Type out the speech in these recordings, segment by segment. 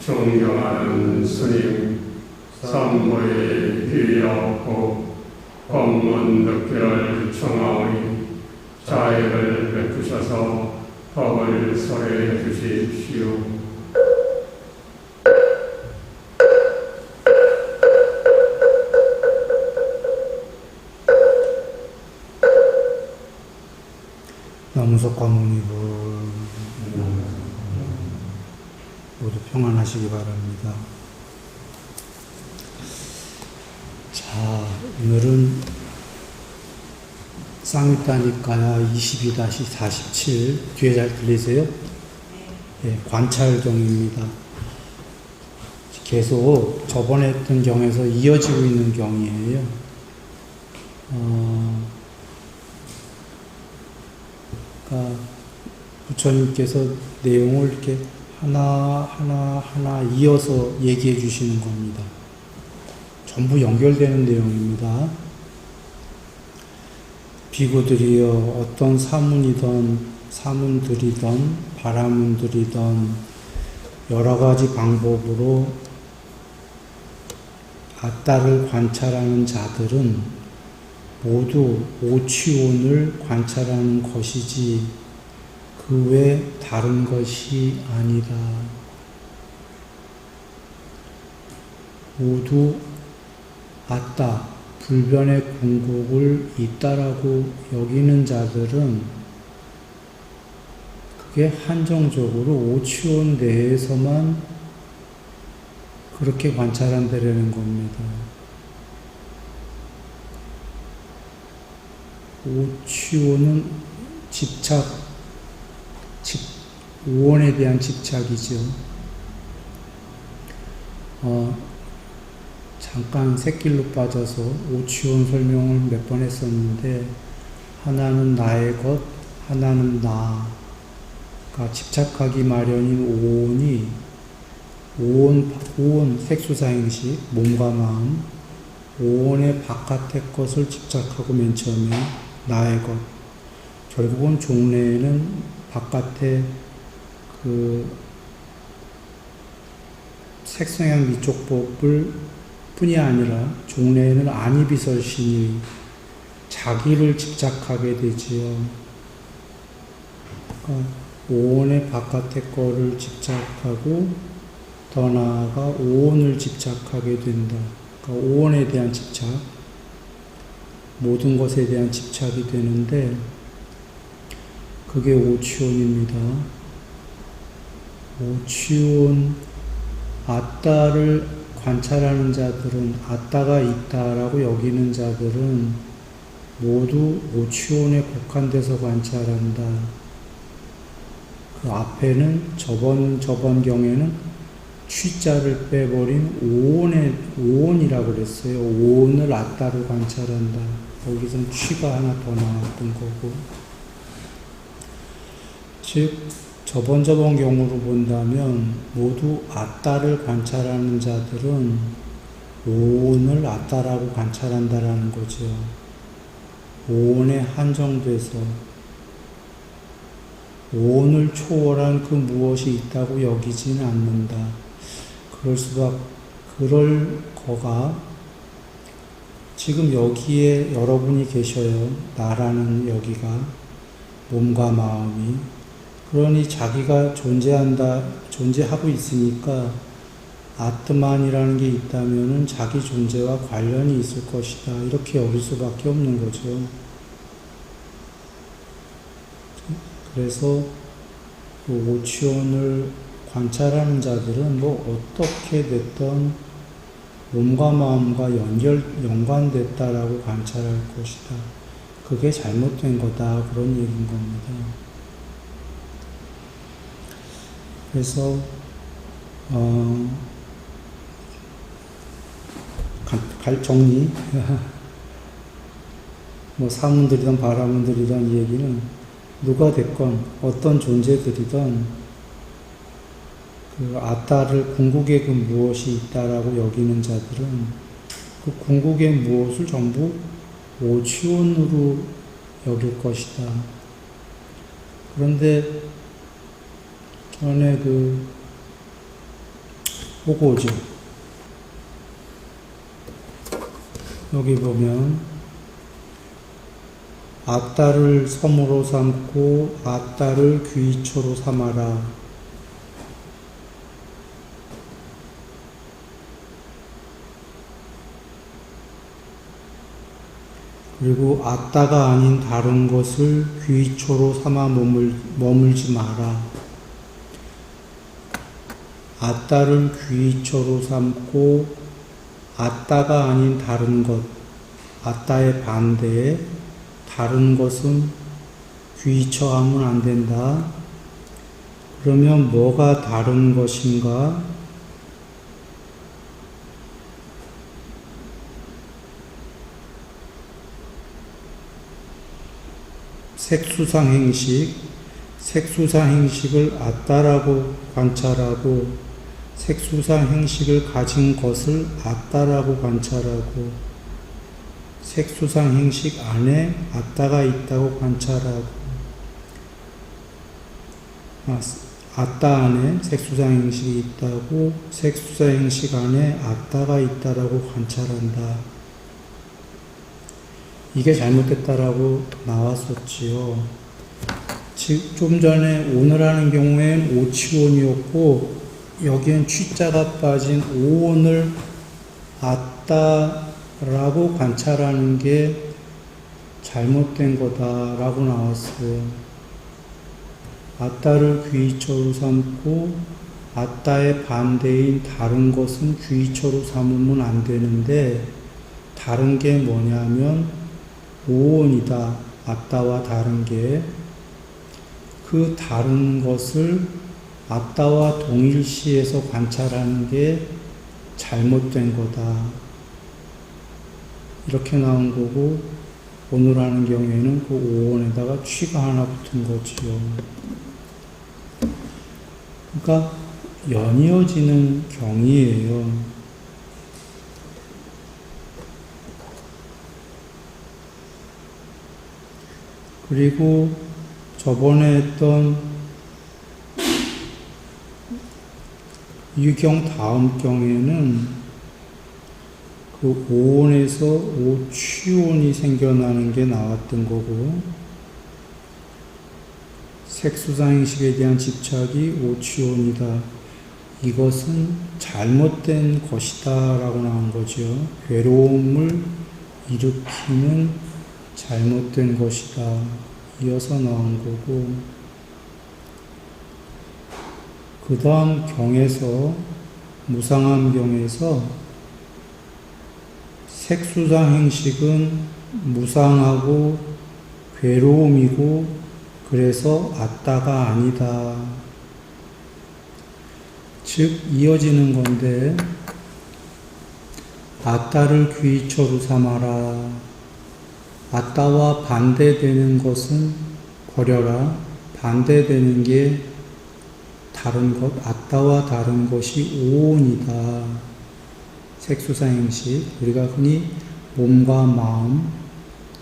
존경하는 스님, 산모의 귀하옵고 법문듣기를 청하오니 자애를 베푸셔서 법을 설해 주십시오. 남우석 과목님을 모두 평안하시기 바랍니다. 자, 오늘은 쌍유타니까야 22-47 뒤에 잘 들리세요? 네, 관찰경입니다. 계속 저번에 했던 경에서 이어지고 있는 경이에요. 그러니까 부처님께서 내용을 이렇게 하나 이어서 얘기해 주시는 겁니다. 전부 연결되는 내용입니다. 비구들이여 어떤 사문들이던 바라문들이던 여러 가지 방법으로 아따를 관찰하는 자들은 모두 오취온을 관찰하는 것이지 그 외 다른 것이 아니다. 모두 아따, 불변의 궁극을 있다라고 여기는 자들은 그게 한정적으로 오취온 내에서만 그렇게 관찰한다라는 겁니다. 오취온은 오원에 대한 집착이죠. 잠깐 샛길로 빠져서 오취온 설명을 몇 번 했었는데, 하나는 나의 것, 하나는 나가 집착하기 마련인 오온, 색수사행식, 몸과 마음, 오온의 바깥의 것을 집착하고 맨 처음에 나의 것. 결국은 종래에는 바깥에 그 색성향 미촉법을 뿐이 아니라 종래에는 안이비설신이 자기를 집착하게 되지요. 그러니까 오온의 바깥의 거를 집착하고 더 나아가 오온을 집착하게 된다. 그러니까 오온에 대한 집착, 모든 것에 대한 집착이 되는데 그게 오취온입니다. 오취온, 아따를 관찰하는 자들은, 아따가 있다라고 여기는 자들은 모두 오취온에 국한돼서 관찰한다. 그 앞에는 저번 경에는 취자를 빼버린 오온이라고 그랬어요. 오온을 아따를 관찰한다. 거기선 취가 하나 더 나왔던 거고. 즉, 저번 경우로 본다면 모두 아따를 관찰하는 자들은 오온을 아따라고 관찰한다라는 거죠. 오온에 한정돼서 오온을 초월한 그 무엇이 있다고 여기지는 않는다. 그럴 거가 지금 여기에 여러분이 계셔요. 나라는 여기가, 몸과 마음이. 그러니 자기가 존재하고 있으니까 아트만이라는 게 있다면은 자기 존재와 관련이 있을 것이다. 이렇게 여길 수밖에 없는 거죠. 그래서 그 오취온을 관찰하는 자들은 어떻게 됐던 몸과 마음과 연관됐다라고 관찰할 것이다. 그게 잘못된 거다. 그런 얘기인 겁니다. 그래서 정리 사문들이든 바라문들이든 이 얘기는 누가 됐건 어떤 존재들이든 그 아따를 궁극의 그 무엇이 있다라고 여기는 자들은 그 궁극의 무엇을 전부 오취온으로 여길 것이다. 그런데 전에 오고죠. 여기 보면 아따를 섬으로 삼고 아따를 귀처로 삼아라. 그리고 아따가 아닌 다른 것을 귀처로 삼아 머물지 마라. 아따를 귀처로 삼고 아따가 아닌 다른 것, 아따의 반대에 다른 것은 귀처하면 안 된다. 그러면 뭐가 다른 것인가? 색수상 행식, 색수상 행식을 아따라고 관찰하고 색수상 행식을 가진 것을 아따라고 관찰하고 색수상 행식 안에 아따가 있다고 관찰하고 아따 안에 색수상 행식이 있다고 색수상 행식 안에 아따가 있다라고 관찰한다. 이게 잘못됐다라고 나왔었지요. 좀 전에 오늘 하는 경우엔 오치원이었고 여기엔 취자가 빠진 오원을 아따라고 관찰하는 게 잘못된 거다라고 나왔어요. 아따를 귀처로 삼고 아따의 반대인 다른 것은 귀처로 삼으면 안 되는데 다른 게 뭐냐면 오원이다. 아따와 다른 게 그 다른 것을 아따와 동일시해서 관찰하는 게 잘못된 거다. 이렇게 나온 거고 오늘 하는 경우에는 그 오원에다가 취가 하나 붙은 거지요. 그러니까 연이어지는 경이에요. 그리고 저번에 했던 이 경 다음 경에는 그 오온에서 오취온이 생겨나는 게 나왔던 거고 색수상행식에 대한 집착이 오취온이다. 이것은 잘못된 것이다 라고 나온 거죠. 괴로움을 일으키는 잘못된 것이다. 이어서 나온 거고 그 다음 경에서 무상한 경에서 색수상 행식은 무상하고 괴로움이고 그래서 아따가 아니다. 즉 이어지는 건데 아따를 귀처로 삼아라. 아따와 반대되는 것은 버려라. 반대되는 게 다른 것, 아따와 다른 것이 오온이다. 색수상 행식, 우리가 흔히 몸과 마음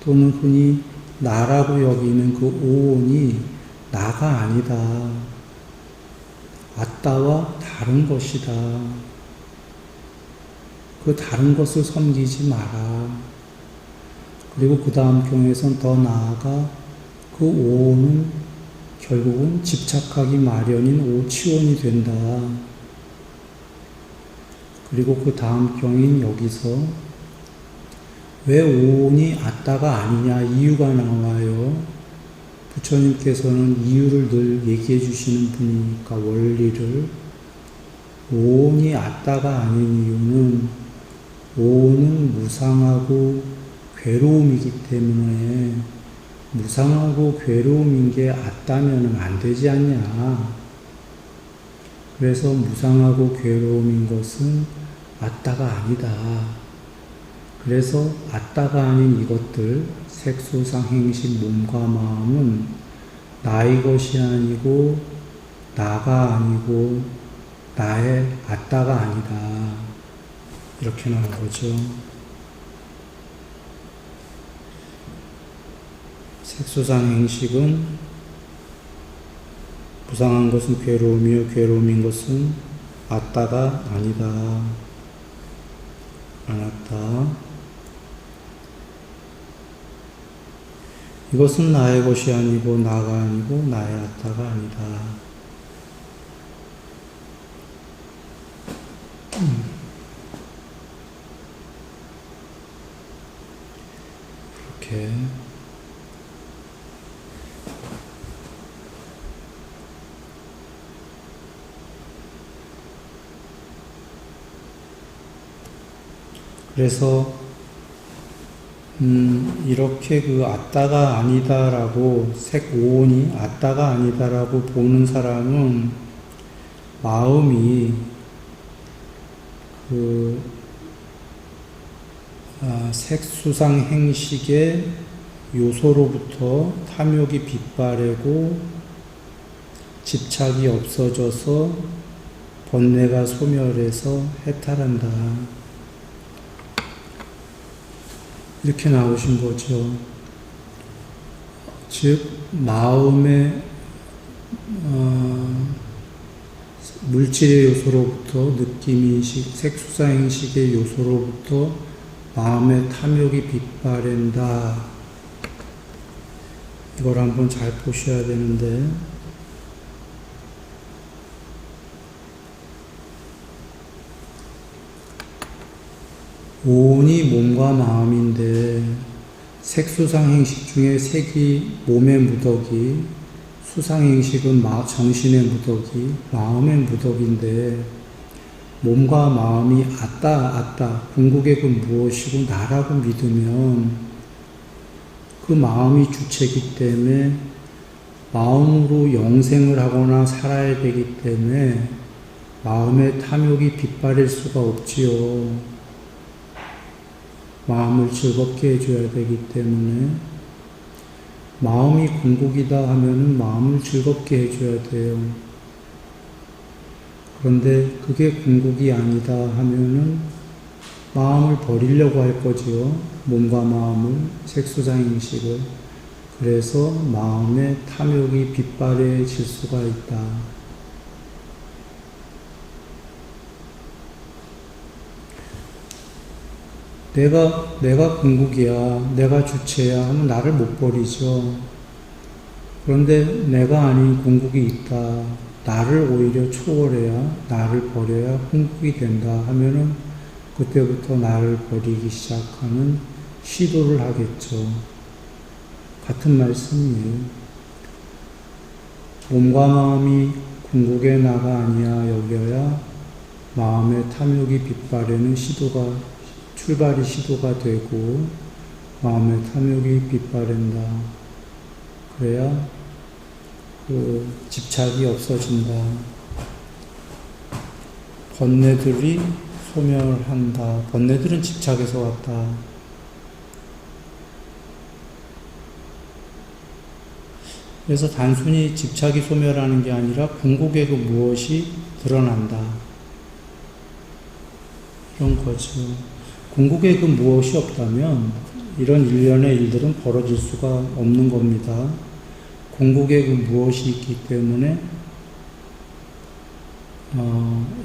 또는 흔히 나라고 여기는 그 오온이 나가 아니다. 아따와 다른 것이다. 그 다른 것을 섬기지 마라. 그리고 그 다음 경에선 더 나아가 그 오온은 결국은 집착하기 마련인 오치원이 된다. 그리고 그 다음 경인 여기서 왜 오온이 아따가 아니냐 이유가 나와요. 부처님께서는 이유를 늘 얘기해 주시는 분이니까 원리를 오온이 아따가 아닌 이유는 오온은 무상하고 괴로움이기 때문에 무상하고 괴로움인 게 아따면은 안 되지 않냐. 그래서 무상하고 괴로움인 것은 아따가 아니다. 그래서 아따가 아닌 이것들 색소상 행식 몸과 마음은 나의 것이 아니고 나가 아니고 나의 아따가 아니다. 이렇게 나온 거죠. 색소상 행식은 무상한 것은 괴로움이요 괴로움인 것은 아따가 아니다. 아나타. 이것은 나의 것이 아니고 나가 아니고 나의 아따가 아니다. 이렇게 그래서 이렇게 그 아따가 아니다라고 색 오온이 아따가 아니다라고 보는 사람은 마음이 그 색수상 행식의 요소로부터 탐욕이 빗바래고 집착이 없어져서 번뇌가 소멸해서 해탈한다. 이렇게 나오신 거죠. 즉 마음의 물질의 요소로부터 느낌인식, 색수상행식의 요소로부터 마음의 탐욕이 빗바랜다. 이걸 한번 잘 보셔야 되는데 오온이 몸과 마음인데 색수상행식 중에 색이 몸의 무더기, 수상행식은 정신의 무더기, 마음의 무더기인데 몸과 마음이 아따 궁극의 그 무엇이고 나라고 믿으면 그 마음이 주체이기 때문에 마음으로 영생을 하거나 살아야 되기 때문에 마음의 탐욕이 빗바릴 수가 없지요. 마음을 즐겁게 해줘야 되기 때문에 마음이 궁극이다 하면은 마음을 즐겁게 해줘야 돼요. 그런데 그게 궁극이 아니다 하면은 마음을 버리려고 할 거지요. 몸과 마음을, 색수상행식을. 그래서 마음의 탐욕이 빗바래질 수가 있다. 내가 궁극이야, 내가 주체야 하면 나를 못 버리죠. 그런데 내가 아닌 궁극이 있다. 나를 오히려 초월해야, 나를 버려야 궁극이 된다 하면은 그때부터 나를 버리기 시작하는 시도를 하겠죠. 같은 말씀이에요. 몸과 마음이 궁극의 나가 아니야 여겨야 마음의 탐욕이 빗바래는 출발이 시도가 되고 마음의 탐욕이 빗바랜다. 그래야 그 집착이 없어진다. 번뇌들이 소멸한다. 번뇌들은 집착에서 왔다. 그래서 단순히 집착이 소멸하는 게 아니라 궁극의 그 무엇이 드러난다. 이런 거죠. 궁극의 그 무엇이 없다면 이런 일련의 일들은 벌어질 수가 없는 겁니다. 궁극의 그 무엇이 있기 때문에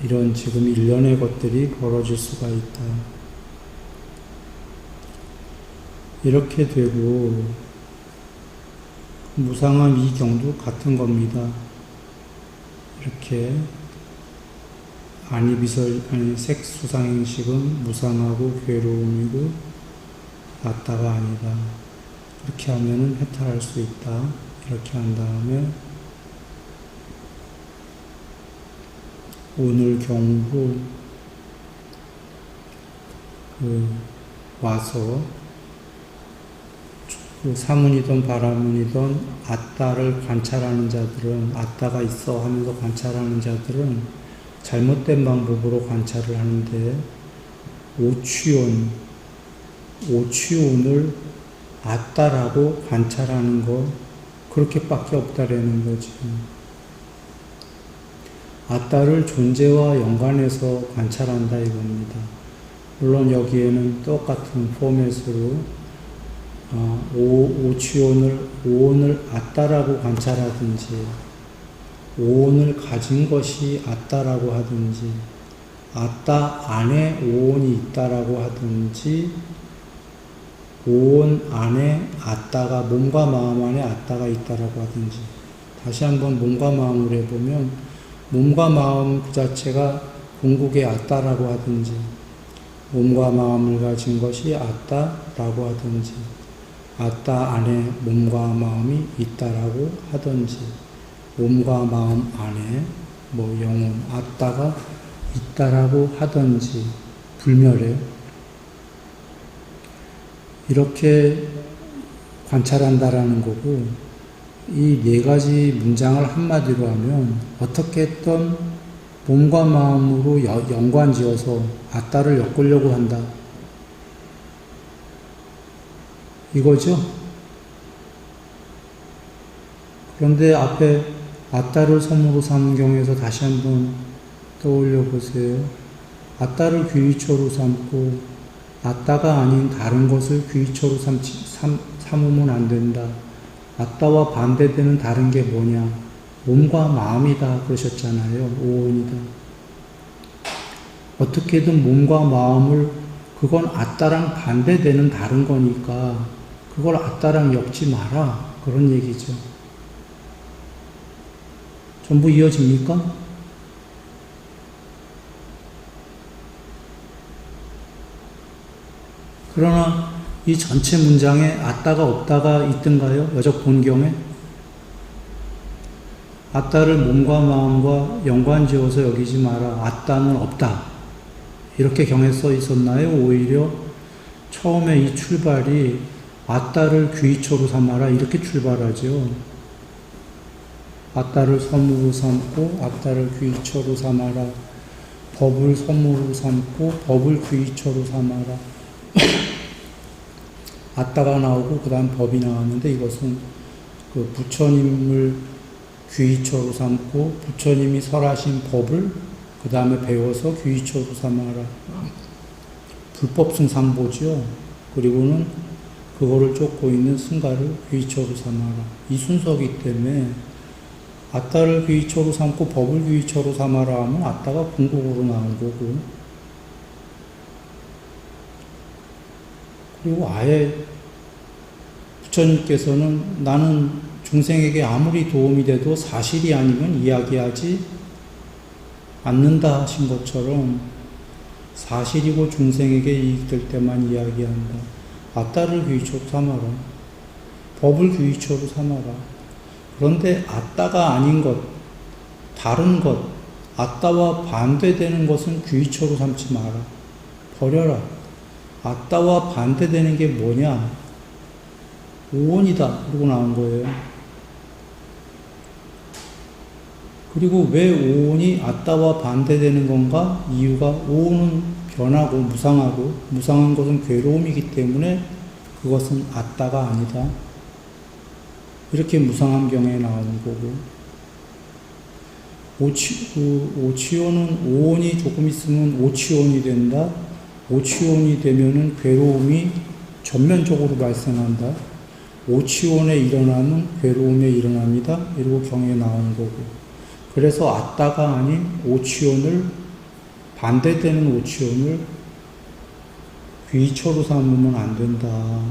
이런 지금 일련의 것들이 벌어질 수가 있다. 이렇게 되고 무상함 이경도 같은 겁니다. 이렇게 색수상행식은 무상하고 괴로움이고 아따가 아니다. 이렇게 하면은 해탈할 수 있다. 이렇게 한 다음에 오늘 경우로 와서 사문이든 바라문이든 아따를 관찰하는 자들은 아따가 있어 하면서 관찰하는 자들은 잘못된 방법으로 관찰을 하는데 오취온을 아따라고 관찰하는 거 그렇게밖에 없다라는 거지. 아따를 존재와 연관해서 관찰한다 이겁니다. 물론 여기에는 똑같은 포맷으로 오온을 아따라고 관찰하든지 오온을 가진 것이 아따라고 하든지, 아따 안에 오온이 있다라고 하든지, 오온 안에 아따가, 몸과 마음 안에 아따가 있다라고 하든지. 다시 한번 몸과 마음을 해보면, 몸과 마음 그 자체가 궁극의 아따라고 하든지, 몸과 마음을 가진 것이 아따라고 하든지, 아따 안에 몸과 마음이 있다라고 하든지, 몸과 마음 안에 영혼, 아따가 있다라고 하든지, 불멸해요. 이렇게 관찰한다라는 거고, 이 네 가지 문장을 한마디로 하면 어떻게 했던 몸과 마음으로 연관지어서 아따를 엮으려고 한다. 이거죠? 그런데 앞에 아따를 섬으로 삼은 경우에서 다시 한번 떠올려 보세요. 아따를 귀의초로 삼고 아따가 아닌 다른 것을 귀의초로 삼으면 안 된다. 아따와 반대되는 다른 게 뭐냐? 몸과 마음이다 그러셨잖아요. 오온이다. 어떻게든 몸과 마음을, 그건 아따랑 반대되는 다른 거니까 그걸 아따랑 엮지 마라 그런 얘기죠. 전부 이어집니까? 그러나 이 전체 문장에 아따가 없다가 있던가요? 여적 본경에? 아따를 몸과 마음과 연관지어서 여기지 마라. 아따는 없다. 이렇게 경에 써 있었나요? 오히려 처음에 이 출발이 아따를 귀의초로 삼아라 이렇게 출발하죠. 아따를 섬으로 삼고 아따를 귀의초로 삼아라. 법을 섬으로 삼고 법을 귀의초로 삼아라. 아따가 나오고 그 다음 법이 나왔는데, 이것은 그 부처님을 귀의초로 삼고 부처님이 설하신 법을 그 다음에 배워서 귀의초로 삼아라. 불법승상보죠. 그리고는 그거를 쫓고 있는 승가를 귀의초로 삼아라. 이 순서이기 때문에 아따를 귀의초로 삼고 법을 귀의초로 삼아라 하면 아따가 궁극으로 나온 거고, 그리고 아예 부처님께서는 나는 중생에게 아무리 도움이 돼도 사실이 아니면 이야기하지 않는다 하신 것처럼 사실이고 중생에게 이익될 때만 이야기한다. 아따를 귀의초로 삼아라. 법을 귀의초로 삼아라. 그런데 아따가 아닌 것, 다른 것, 아따와 반대되는 것은 귀의초로 삼지 마라. 버려라. 아따와 반대되는 게 뭐냐? 오온이다. 그러고 나온 거예요. 그리고 왜 오온이 아따와 반대되는 건가? 이유가 오온은 변하고 무상하고, 무상한 것은 괴로움이기 때문에 그것은 아따가 아니다. 이렇게 무상한 경에 나오는 거고, 오치온은 오온이 조금 있으면 오치온이 된다. 오치온이 되면은 괴로움이 전면적으로 발생한다. 오치온에 일어나면 괴로움의 일어납니다. 이러고 경에 나온 거고. 그래서 아따가 아닌 오치온을, 반대되는 오치온을 귀의초로 삼으면 안 된다.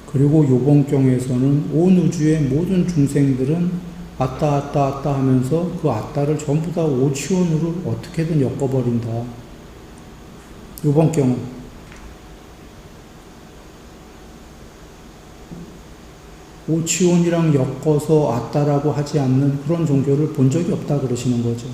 그리고 요번 경에서는 온 우주의 모든 중생들은 아따 아따 아따 하면서 그 아따를 전부 다 오치온으로 어떻게든 엮어버린다. 요번 경은 오치온이랑 엮어서 아따라고 하지 않는 그런 종교를 본 적이 없다 그러시는 거죠.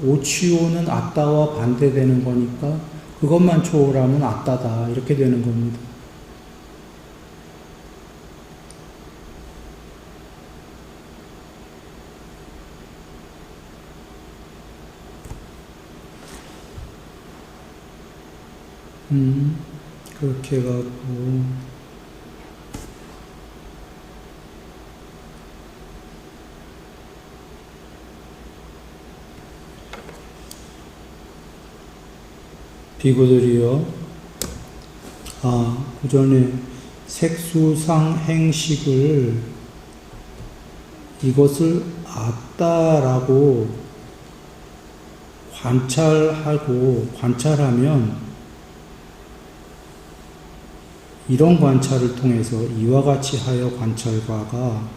오치온은 아따와 반대되는 거니까 그것만 초월하면 아따다 이렇게 되는 겁니다. 그렇게 해갖고 비구들이여 그 전에 색수상 행식을 이것을 아따라고 관찰하면 이런 관찰을 통해서 이와 같이 하여 관찰과가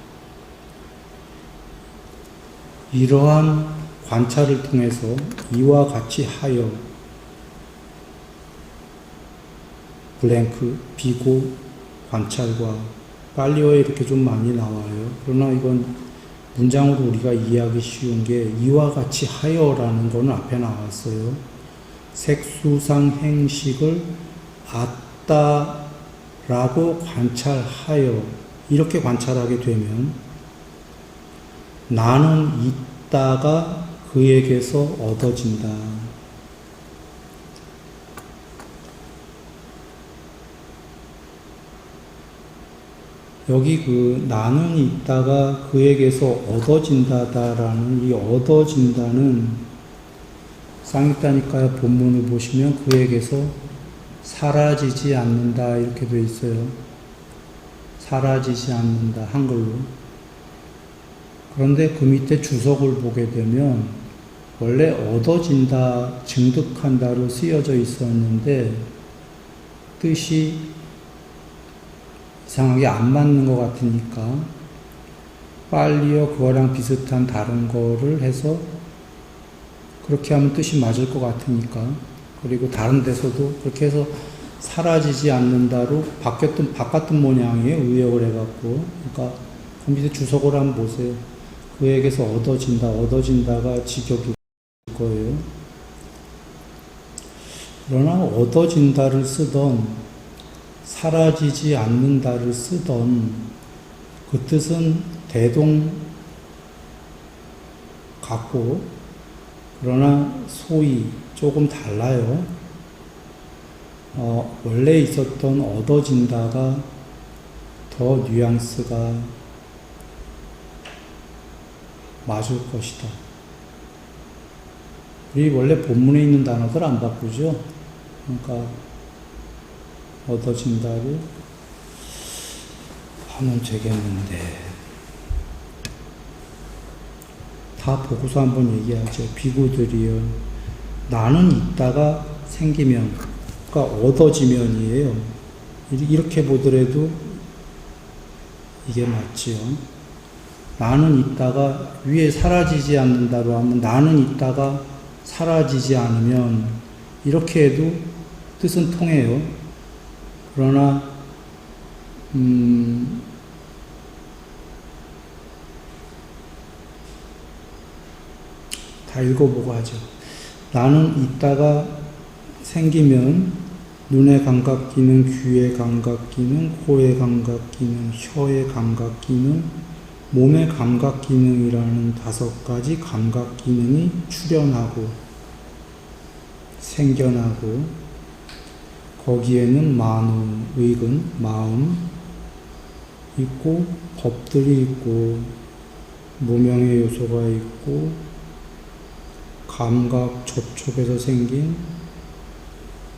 이러한 관찰을 통해서 이와 같이 하여 블랭크 비고 관찰과 빨리어에 이렇게 좀 많이 나와요. 그러나 이건 문장으로 우리가 이해하기 쉬운 게 이와 같이 하여라는 거는 앞에 나왔어요. 색수상 행식을 아따라고 관찰하여 이렇게 관찰하게 되면 나는 있다가 그에게서 얻어진다. 여기 그 나는 있다가 그에게서 얻어진다라는 이 얻어진다는 쌍있다니까요. 본문을 보시면 그에게서 사라지지 않는다 이렇게 되어 있어요. 사라지지 않는다 한글로. 그런데 그 밑에 주석을 보게 되면 원래 얻어진다, 증득한다로 쓰여져 있었는데 뜻이 이상하게 안 맞는 것 같으니까 빨리어 그거랑 비슷한 다른 거를 해서 그렇게 하면 뜻이 맞을 것 같으니까 그리고 다른 데서도 그렇게 해서 사라지지 않는다로 바꿨던 모양이에요. 의역을 해갖고. 그러니까 그 밑에 주석을 한번 보세요. 그에게서 얻어진다가 직역일 거예요. 그러나 얻어진다를 쓰던 사라지지 않는다를 쓰던 그 뜻은 대동 같고 그러나 소위 조금 달라요. 원래 있었던 얻어진다가 더 뉘앙스가 맞을 것이다. 우리 원래 본문에 있는 단어들 안 바꾸죠? 그러니까 얻어진다를 하면 되겠는데 다 보고서 한번 얘기하죠. 비구들이요. 나는 있다가 생기면 그러니까 얻어지면이에요. 이렇게 보더라도 이게 맞지요. 나는 있다가 위에 사라지지 않는다로 하면 나는 있다가 사라지지 않으면 이렇게 해도 뜻은 통해요. 그러나 다 읽어보고 하죠. 나는 있다가 생기면 눈의 감각 기능, 귀의 감각 기능, 코의 감각 기능, 혀의 감각 기능, 몸의 감각 기능이라는 5가지 감각 기능이 출현하고 생겨나고 거기에는 만우, 의근, 마음 있고 법들이 있고 무명의 요소가 있고 감각 접촉에서 생긴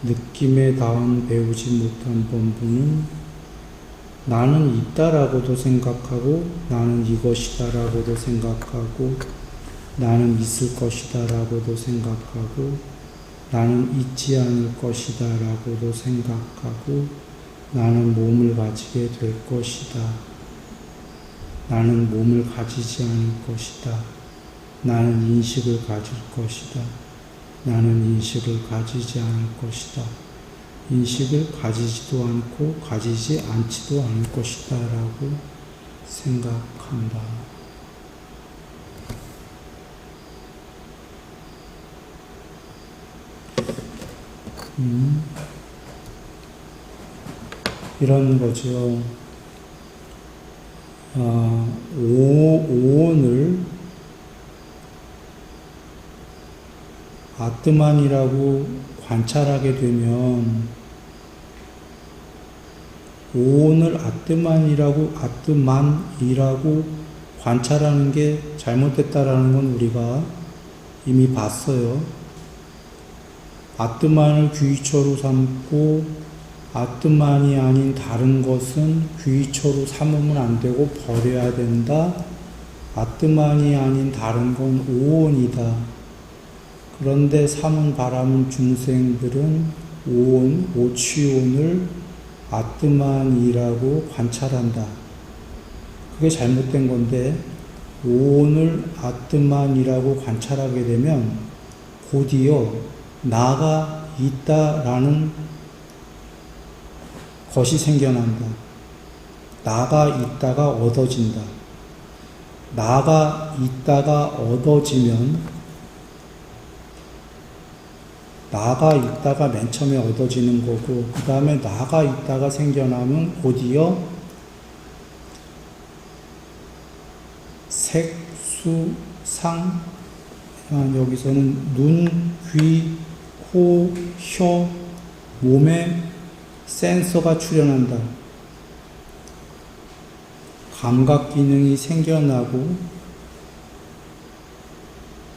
느낌에 닿은 배우지 못한 본분은 나는 있다라고도 생각하고 나는 이것이다라고도 생각하고 나는 있을 것이다라고도 생각하고 나는 있지 않을 것이다라고도 생각하고 나는 몸을 가지게 될 것이다. 나는 몸을 가지지 않을 것이다. 나는 인식을 가질 것이다. 나는 인식을 가지지 않을 것이다. 인식을 가지지도 않고 가지지 않지도 않을 것이다 라고 생각한다. 이런 거죠. 오온을 아뜨만이라고 관찰하게 되면 오온을 아뜨만이라고 관찰하는 게 잘못됐다라는 건 우리가 이미 봤어요. 아뜨만을 귀처로 삼고 아뜨만이 아닌 다른 것은 귀처로 삼으면 안 되고 버려야 된다. 아뜨만이 아닌 다른 건 오온이다. 그런데 삼은 바람은 중생들은 오온, 오치온을 아뜨만이라고 관찰한다. 그게 잘못된 건데 오온을 아뜨만이라고 관찰하게 되면 곧이어 나가 있다라는 것이 생겨난다. 나가 있다가 얻어진다. 나가 있다가 얻어지면 나가 있다가 맨 처음에 얻어지는 거고 그 다음에 나가 있다가 생겨나면 곧이어 색, 수, 상 여기서는 눈, 귀, 코, 혀, 몸에 센서가 출현한다. 감각 기능이 생겨나고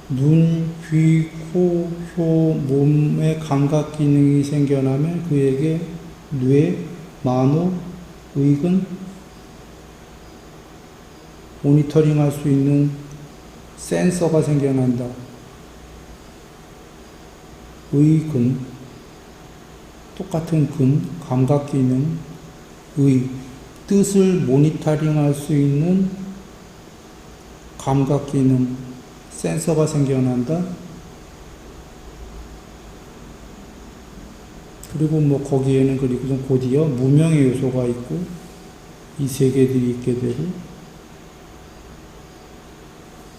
눈, 귀, 코, 혀, 몸의 감각 기능이 생겨나면 그에게 뇌, 만호, 의근, 모니터링 할 수 있는 센서가 생겨난다. 의근, 똑같은 근, 감각 기능, 뜻을 모니터링 할 수 있는 감각 기능, 센서가 생겨난다. 그리고 거기에는 그리고 곧이어 무명의 요소가 있고 이 세 개들이 있게 되고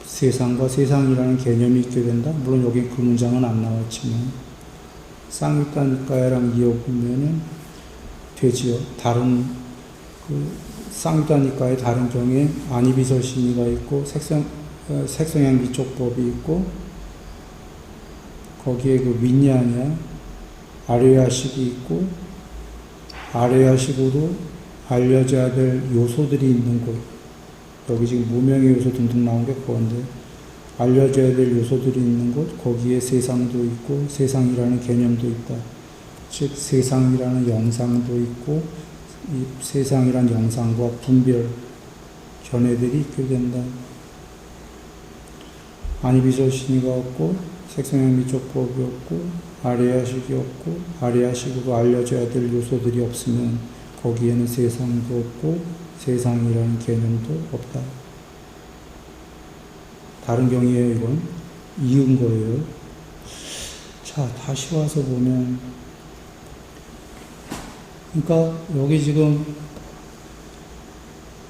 세상과 세상이라는 개념이 있게 된다. 물론 여기 그 문장은 안 나왔지만 쌍유다니까야랑 이어보면은 되지요. 다른 쌍유다니까의 다른 경에 아니비설심의가 있고 색성향미촉법이 있고 거기에 그 윈냐냐 아뢰야식이 있고 아뢰야식으로 알려져야 될 요소들이 있는 곳. 여기 지금 무명의 요소 등등 나온 게 그건데 알려져야 될 요소들이 있는 곳, 거기에 세상도 있고 세상이라는 개념도 있다. 즉 세상이라는 영상도 있고 이 세상이란 영상과 분별 견해들이 있게 된다. 아니비설신의가 없고 색성향미촉법이 없고 아뢰야식이 없고 아뢰야식으로 알려져야 될 요소들이 없으면 거기에는 세상도 없고 세상이라는 개념도 없다. 다른 경이에요. 이건 이은 거예요. 자, 다시 와서 보면 그러니까 여기 지금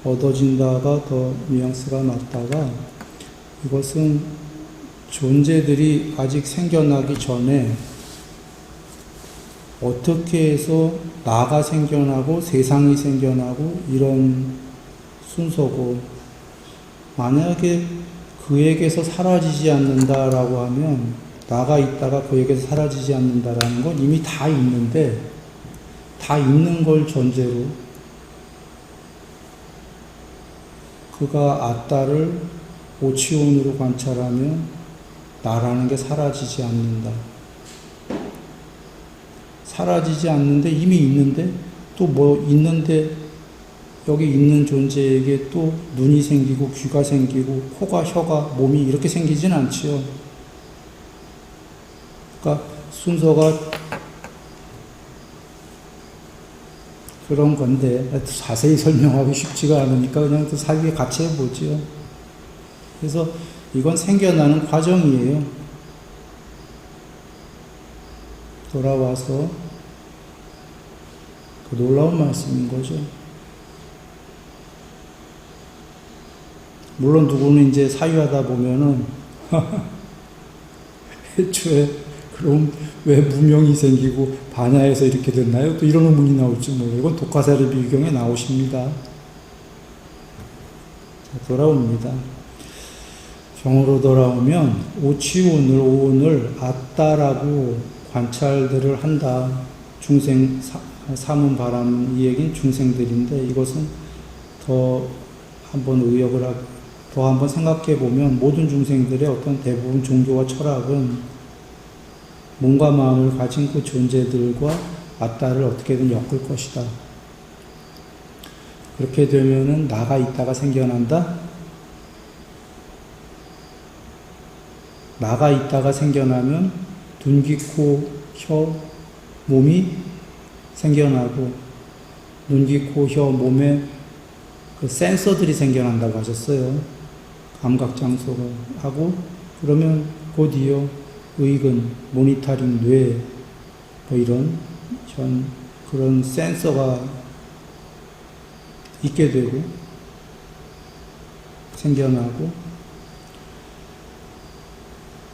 얻어진다가 더 뉘앙스가 맞다가 이것은 존재들이 아직 생겨나기 전에 어떻게 해서 나가 생겨나고 세상이 생겨나고 이런 순서고 만약에 그에게서 사라지지 않는다라고 하면 나가 있다가 그에게서 사라지지 않는다라는 건 이미 다 있는데 다 있는 걸 전제로 그가 아따를 오치온으로 관찰하면 나라는 게 사라지지 않는다. 사라지지 않는데 이미 있는데 또 있는데 여기 있는 존재에게 또 눈이 생기고 귀가 생기고 코가 혀가 몸이 이렇게 생기진 않지요. 그러니까 순서가 그런 건데 자세히 설명하기 쉽지가 않으니까 그냥 또 사기에 같이 해보지요. 그래서 이건 생겨나는 과정이에요. 돌아와서 그 놀라운 말씀인 거죠. 물론 누구는 이제 사유하다 보면은 애초에 그럼 왜 무명이 생기고 반야에서 이렇게 됐나요? 또 이런 의문이 나올지 몰라요. 이건 독가사리 비경에 나오십니다. 자, 돌아옵니다. 경으로 돌아오면 오치온을 아따라고 관찰들을 한다. 중생 삼은 바람 이 얘기는 중생들인데 이것은 더 한번 더 한번 생각해 보면 모든 중생들의 어떤 대부분 종교와 철학은 몸과 마음을 가진 그 존재들과 아따를 어떻게든 엮을 것이다. 그렇게 되면은 나가 있다가 생겨난다? 나가 있다가 생겨나면 눈, 귀, 코, 혀, 몸이 생겨나고 눈, 귀, 코, 혀, 몸에 그 센서들이 생겨난다고 하셨어요. 감각장소가 하고 그러면 곧이어 의근, 모니터링, 뇌 뭐 이런 그런 센서가 있게 되고 생겨나고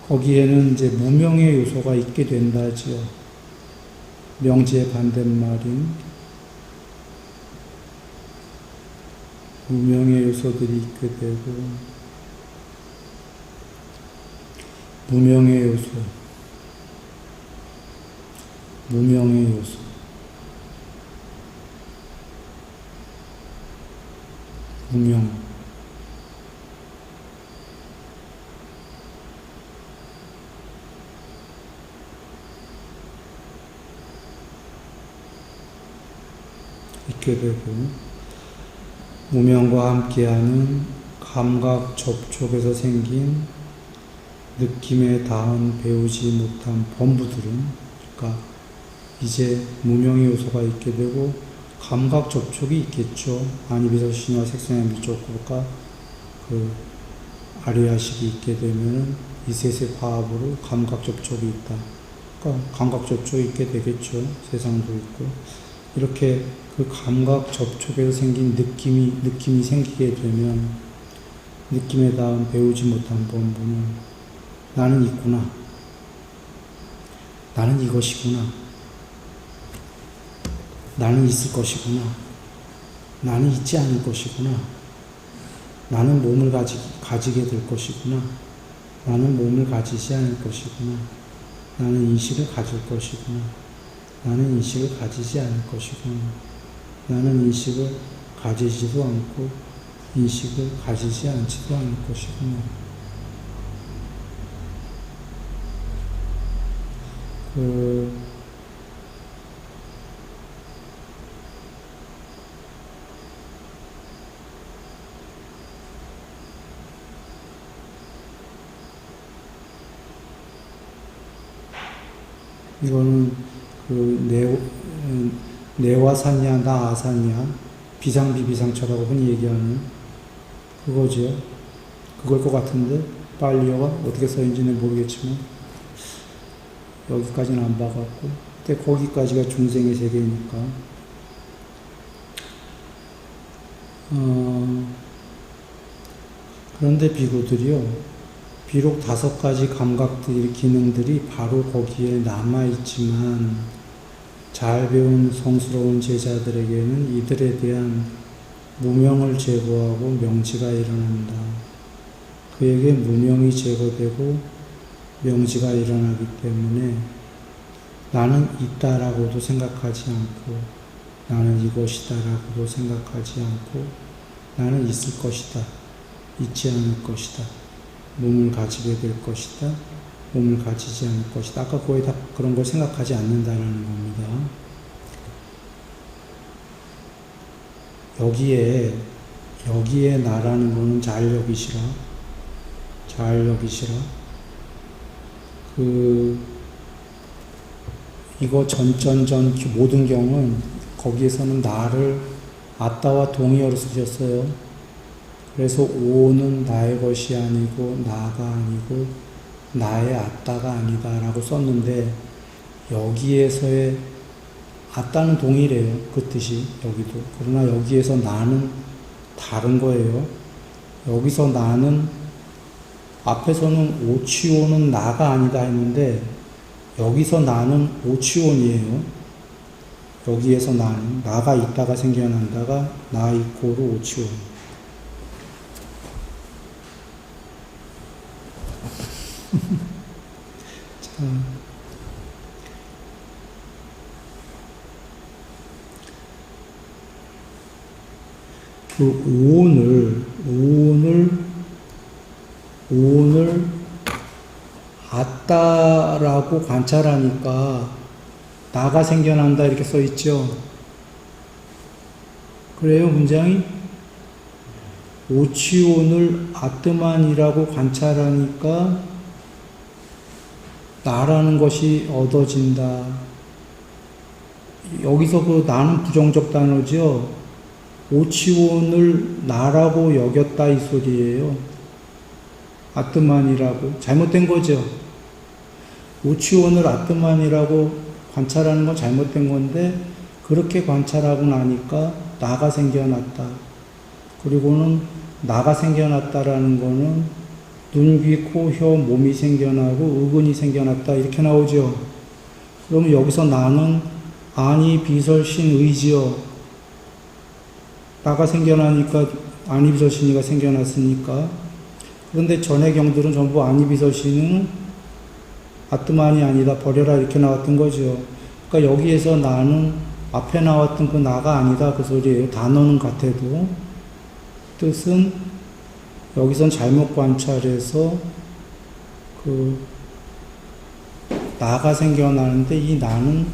거기에는 이제 무명의 요소가 있게 된다지요. 명지의 반대말인 무명의 요소들이 있게 되고 무명의 요소 무명의 요소 무명 있게 되고 무명과 함께하는 감각 접촉에서 생긴 느낌에 닿은 배우지 못한 범부들은 그러니까 이제 무명의 요소가 있게 되고 감각 접촉이 있겠죠. 아니비서신과 색선의 밀접구가 그 아리아식이 있게 되면 이 셋의 화합으로 감각 접촉이 있다. 그러니까 감각 접촉이 있게 되겠죠. 세상도 있고 이렇게 그 감각 접촉에서 생긴 느낌이 생기게 되면 느낌에 닿은 배우지 못한 본분은 나는 있구나. 나는 이것이구나. 나는 있을 것이구나. 나는 있지 않을 것이구나. 나는 몸을 가지게 될 것이구나. 나는 몸을 가지지 않을 것이구나. 나는 인식을 가질 것이구나. 나는 인식을 가지지 않을 것이구나. 나는 인식을 가지지도 않고 인식을 가지지 않지도 않을 것이구나. 이거는 내와 산이야, 나 아산이야, 비상비비상처라고 흔히 얘기하는 그거죠. 그걸 것 같은데 빨리어가 어떻게 써있는지는 모르겠지만 여기까지는 안 봐갖고 근데 거기까지가 중생의 세계니까 그런데 비구들이요 비록 5가지 감각들이 기능들이 바로 거기에 남아있지만 잘 배운 성스러운 제자들에게는 이들에 대한 무명을 제거하고 명지가 일어난다. 그에게 무명이 제거되고 명지가 일어나기 때문에 나는 있다라고도 생각하지 않고 나는 이것이다라고도 생각하지 않고 나는 있을 것이다. 있지 않을 것이다. 몸을 가지게 될 것이다. 몸을 가지지 않을 것이다. 아까 거의 다 그런 걸 생각하지 않는다라는 겁니다. 여기에 나라는 거는 잘 여기시라. 이거 전전전 모든 경은 거기에서는 나를 아따와 동의어로 쓰셨어요. 그래서 오는 나의 것이 아니고 나가 아니고 나의 아따가 아니다 라고 썼는데 여기에서의 아따는 동일해요. 그 뜻이 여기도. 그러나 여기에서 나는 다른 거예요. 여기서 나는 앞에서는 오치오는 나가 아니다 했는데 여기서 나는 오치온이에요. 여기에서 나는 나가 있다가 생겨난다가 나 이코로 오치온. 자, 그 오온을 아따라고 관찰하니까 나가 생겨난다 이렇게 써 있죠. 그래요, 문장이? 오치온을 아트만이라고 관찰하니까 나라는 것이 얻어진다. 여기서 그 나는 부정적 단어죠. 오치온을 나라고 여겼다 이 소리예요. 아트만이라고. 잘못된 거죠. 오치온을 아트만이라고 관찰하는 건 잘못된 건데 그렇게 관찰하고 나니까 나가 생겨났다. 그리고는 나가 생겨났다라는 거는 눈, 귀, 코, 혀, 몸이 생겨나고 의근이 생겨났다 이렇게 나오죠. 그러면 여기서 나는 아니, 비설, 신, 의지요. 나가 생겨나니까 아니, 비설, 신이가 생겨났으니까. 그런데 전의 경들은 전부 아니, 비설, 신은 아트만이 아니다, 버려라 이렇게 나왔던 거죠. 그러니까 여기에서 나는 앞에 나왔던 그 나가 아니다 그 소리예요. 단어는 같아도. 뜻은 여기선 잘못 관찰해서 그 나가 생겨나는데 이 나는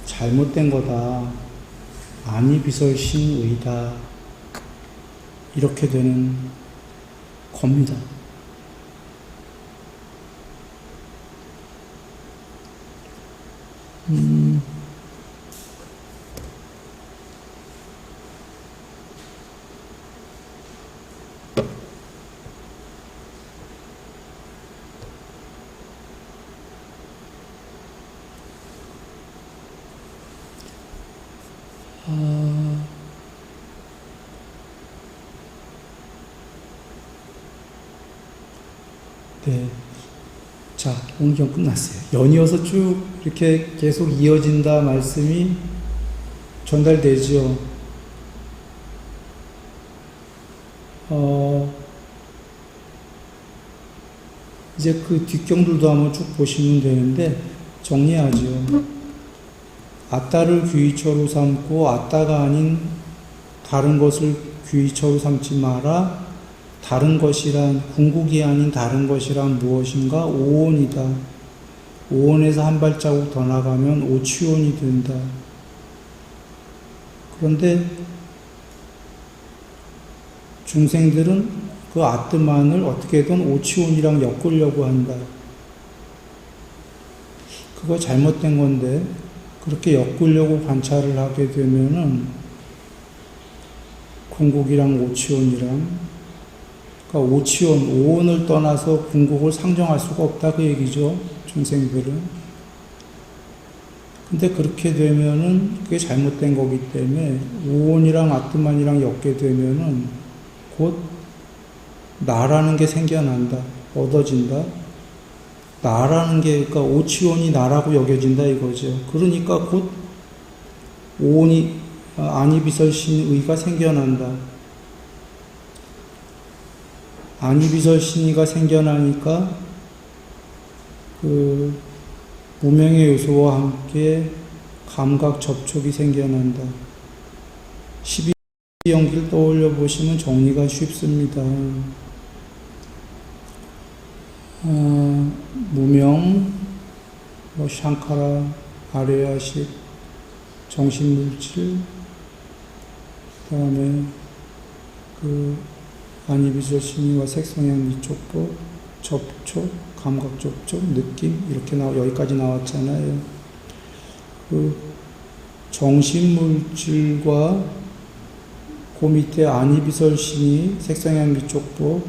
잘못된 거다. 아니 비설신의다. 이렇게 되는 겁니다. 네. 자, 오늘 좀 끝났어요. 연이어서 쭉 이렇게 계속 이어진다 말씀이 전달되죠. 이제 그 뒷경들도 한번 쭉 보시면 되는데 정리하죠. 아따를 귀처로 삼고 아따가 아닌 다른 것을 귀처로 삼지 마라. 다른 것이란 궁극이 아닌 다른 것이란 무엇인가? 오온이다. 오온에서 한 발자국 더 나가면 오치온이 된다. 그런데 중생들은 그 아트만을 어떻게든 오치온이랑 엮으려고 한다. 그거 잘못된 건데 그렇게 엮으려고 관찰을 하게 되면은 궁극이랑 오치온이랑 그러니까 오치온, 오온을 떠나서 궁극을 상정할 수가 없다 그 얘기죠. 중생들은. 근데 그렇게 되면은 그게 잘못된 거기 때문에 오온이랑 아트만이랑 엮게 되면은 곧 나라는 게 생겨난다. 얻어진다. 나라는 게 그러니까 오치온이 나라고 여겨진다 이거죠. 그러니까 곧 오온이 아니비설신의가 생겨난다. 아니비설신의가 생겨나니까 그 무명의 요소와 함께 감각 접촉이 생겨난다. 12연기를 떠올려 보시면 정리가 쉽습니다. 무명, 샹카라, 아레아식, 정신물질, 그 다음에 아니비설신의와 색성향 미촉법, 접촉, 감각 접촉, 느낌 이렇게 여기까지 나왔잖아요. 그 정신물질과 그 밑에 아니비설신의, 색성향 미촉법,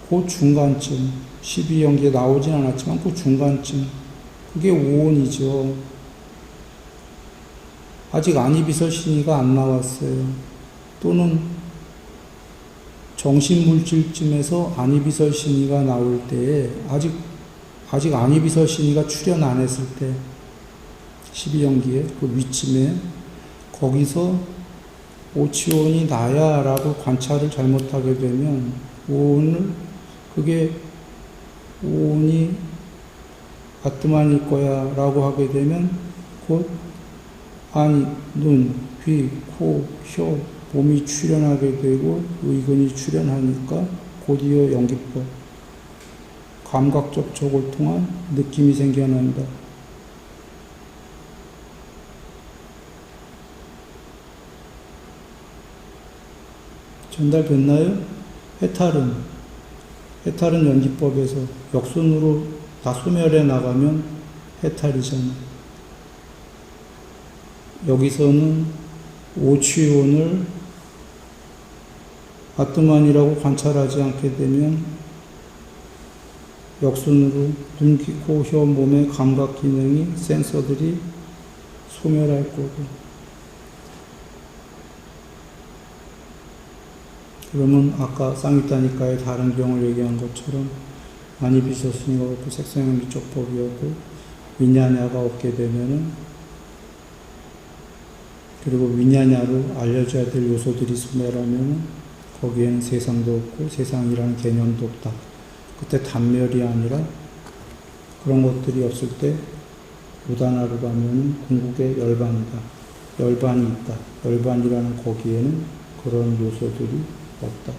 그 중간쯤 12연기에 나오진 않았지만 그 중간쯤 그게 오온이죠. 아직 아니비설신의가 안 나왔어요. 또는 정신물질쯤에서 아니비설신의가 나올 때에 아직 아니비설신의가 출현 안 했을 때 12연기에 그 위쯤에 거기서 오치온이 나야 라고 관찰을 잘못하게 되면 그게 오온이 아트만일 거야 라고 하게 되면 곧 눈, 귀, 코, 혀, 몸이 출현하게 되고 의근이 출현하니까 곧이어 연기법, 감각 접촉을 통한 느낌이 생겨난다. 전달됐나요? 해탈은 연기법에서 역순으로 다 소멸해 나가면 해탈이잖아. 여기서는 오취온을 아트만이라고 관찰하지 않게 되면 역순으로 눈, 귀, 코, 혀, 몸의 감각 기능이 센서들이 소멸할 거고, 그러면 아까 쌍이따니까의 다른 경우를 얘기한 것처럼 아니비서스니가 없고 색상연기적법이었고 위냐냐가 없게 되면은, 그리고 위냐냐로 알려줘야 될 요소들이 소멸하면은 거기에는 세상도 없고 세상이라는 개념도 없다. 그때 단멸이 아니라 그런 것들이 없을 때 무단하로 가면은 궁극의 열반이다. 열반이 있다. 열반이라는 거기에는 그런 요소들이 없다.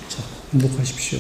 자, 행복하십시오.